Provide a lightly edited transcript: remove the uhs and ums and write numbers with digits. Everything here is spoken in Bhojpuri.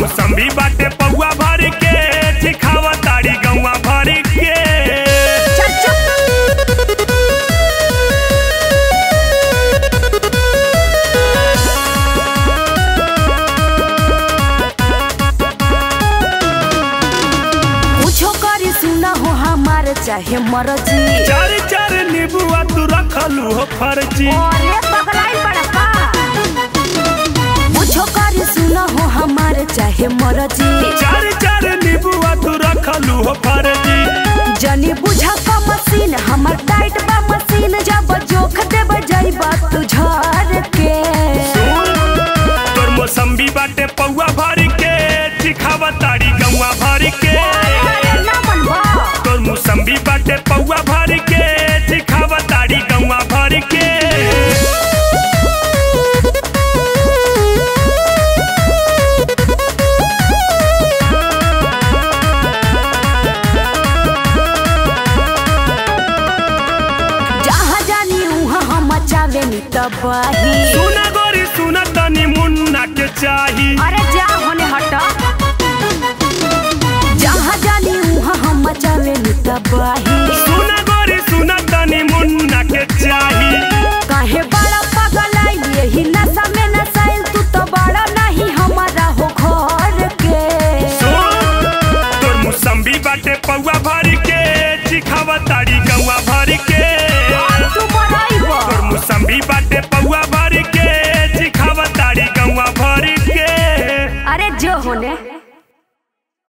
मौसमी बाटे पौआ भर के चिखावा ताड़ी गौवा भर के। पूछो करी सुना हो हमारे चाहे मर्जी। चार चार नीबुआ तू रखलू हो फर्जी। पूछो करी सुना हो हमारे चाहे मर्जी। चार चार नीबुआ तू रखलू हो फर्जी। जनी बुझा का मशीन हमर टाइट बा मशीन जब जोख देब जाइबा तू झर के। तोर मौसमी बाटे पौआ भर के चिखावा ताड़ी गौवा भर के। तोर मौसमी बाटे पौआ भर के चिखावा ताड़ी गौवा भर के। सुना गोरी सुना तनी मुन्ना के चाही। अरे जा होने हटा जहाँ जानी वहाँ हम मचावे तबाही। सुना गोरी सुना तनी मुन्ना के चाही। काहे बड़ा पागल आई यही नशा में नसाइल तू तो बड़ा नहीं हमारा हो घर के। तोर मौसमी बाटे पौआ भर के चिखावा ताड़ी गौवा भर के। तोर मौसमी बाटे पौआ भर के चिखावा ताड़ी गौवा भर के। अरे जो होने